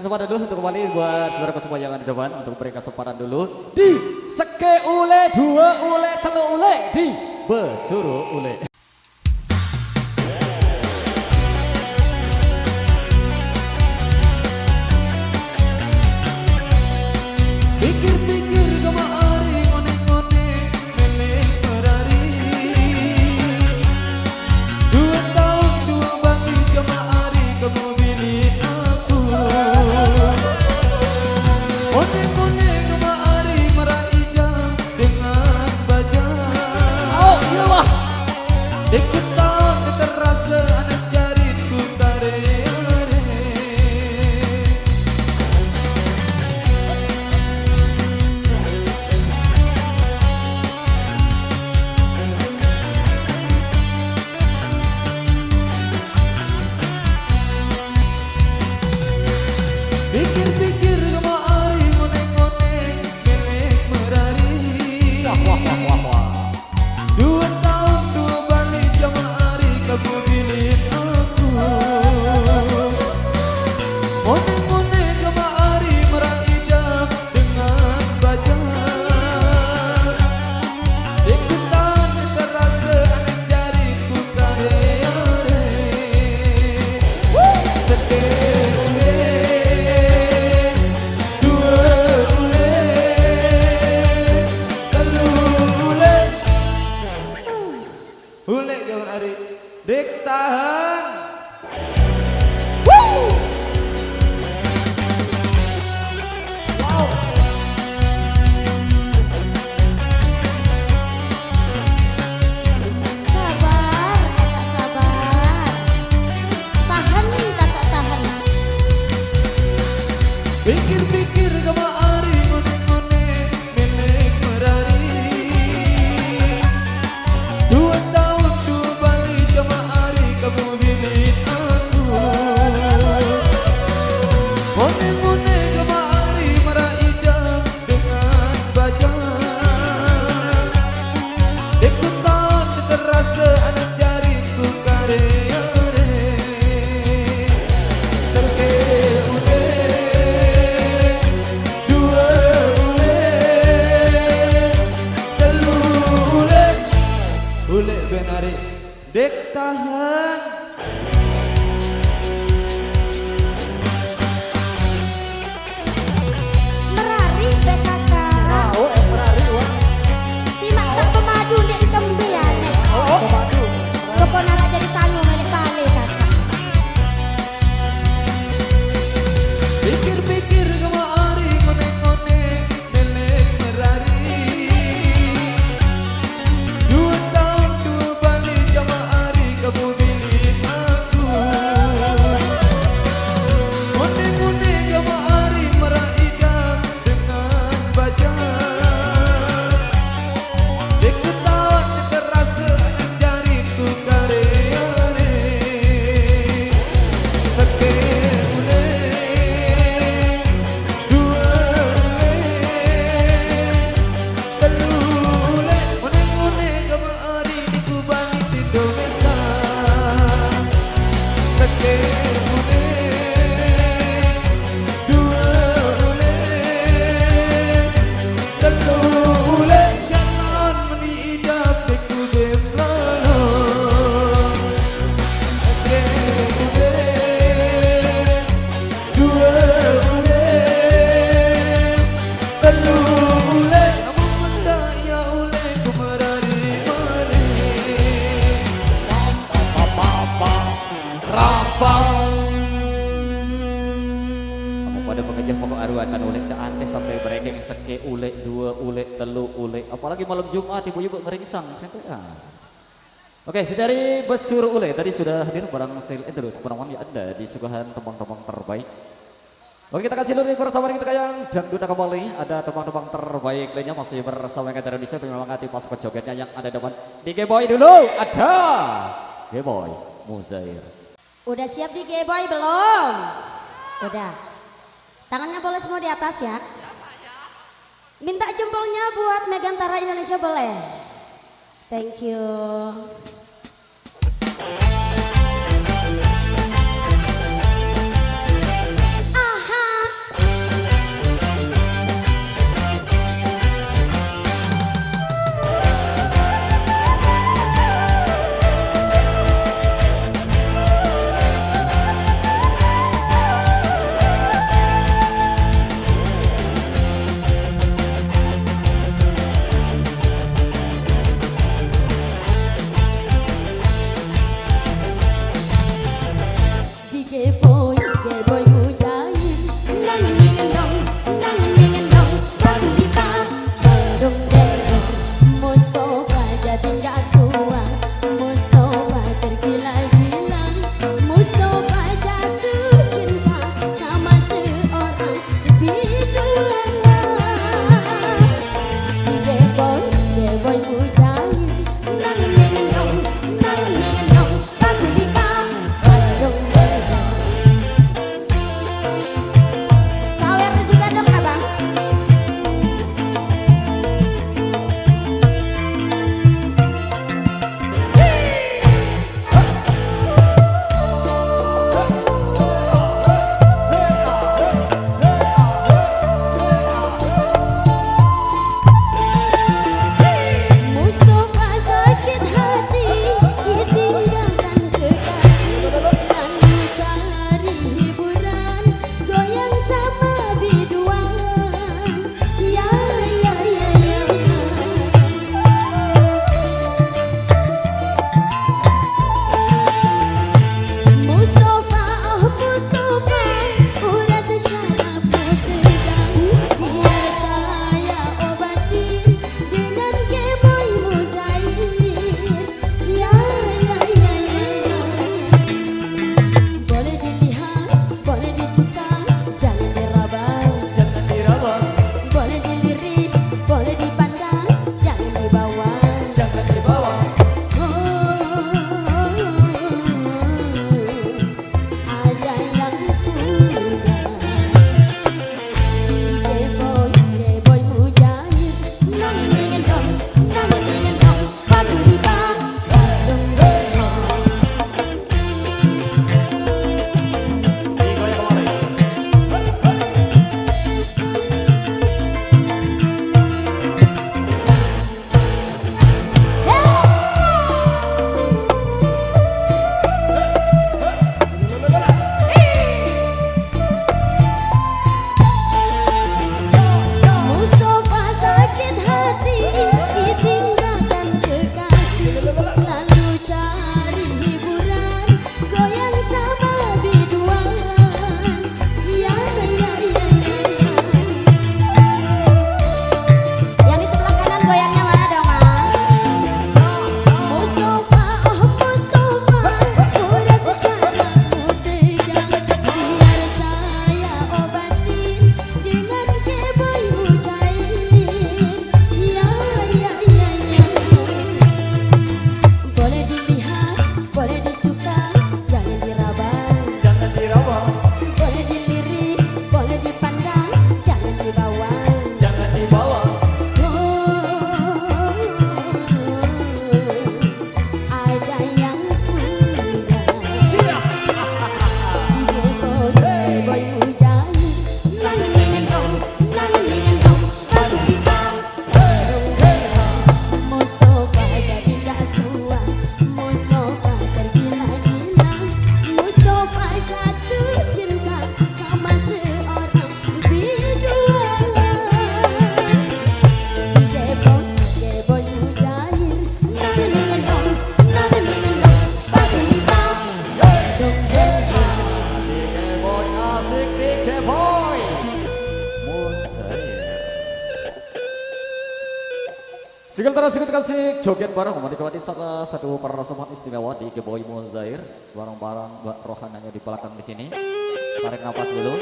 kasih kesempatan dulu untuk kembali buat saudara semua yang ada di depan untuk beri kesempatan dulu di seke ule dua ule telu ule di besuru ule. Pikir-pikir kemari ngonek-ngonek melek merari 2 tahun 2 bagi kemari kamu pilih aku ngonek-ngonek kemari meraih jam dengan baja Oh iya lah. ikutan terasa anak jaritku tarik. Pikir-pikir kemari ngonek-ngonek melek merari Wah. 2 tahun 2 balik kemari kamu pilih aku ngonek-ngonek kemari meraih jam dengan baja ikutan terasa anak jariku kare-are Seke ule Ule jauh hari dek tahan. Sabar, kakak sabar. Tahan nih kakak tahan. Pikir-pikir kemari ngonek-ngonek melek merari 2 tahun 2 balik kemari kamu pilih aku ngonek-ngonek kemari meraih jam dengan baja ikutan terasa anak jariku kare-are Seke ule dua ule telu ule benari dek tahan. Merari be kakak. Timak tak pemadu dek kembian. Keponara jadi tanggung melek balik kakak. Pikir-pikir kemari ngonek-ngonek melek merari 2 tahun 2 balik kemari kamu pilih aku ngonek-ngonek kemari meraih jam dengan baja ikutan terasa anak jariku kare-are Seke ule dua ule telu ule ngonek-ngonek kemari ku balik di Indonesia Seke ule dua ule telu ule jangan menijab seku demlano Seke ule dua ule telu ule kamu mendak ya ule ku merari mari Kamu pada pengejar pokok aruan ule tak aneh sampai mereka seke ule dua ule telu ule apalagi malam Jumat ibu-ibu ngeringsang. Oke, dari Besur Ule tadi sudah hadir barang sale terus penamaan ya Anda di suguhan tembang-tembang terbaik. Oke, kita kasih dulu bersama kita yang dangdut kembali. Ada tembang-tembang terbaik lainnya masih bersama kita Indonesia memang hati pas jogetnya yang ada depan. Di G-Boy dulu ada G-Boy Muzair. Udah siap di G-Boy belum? Udah. Tangannya boleh semua di atas ya. Minta jempolnya buat Megan Tara Indonesia boleh? Thank you. Aha. Sikil terus ikut kasih joget bareng menikmati salah satu persembahan istimewa di Geboy Mozair bareng-bareng Mbak Rohananya di belakang di sini. Tarik nafas dulu.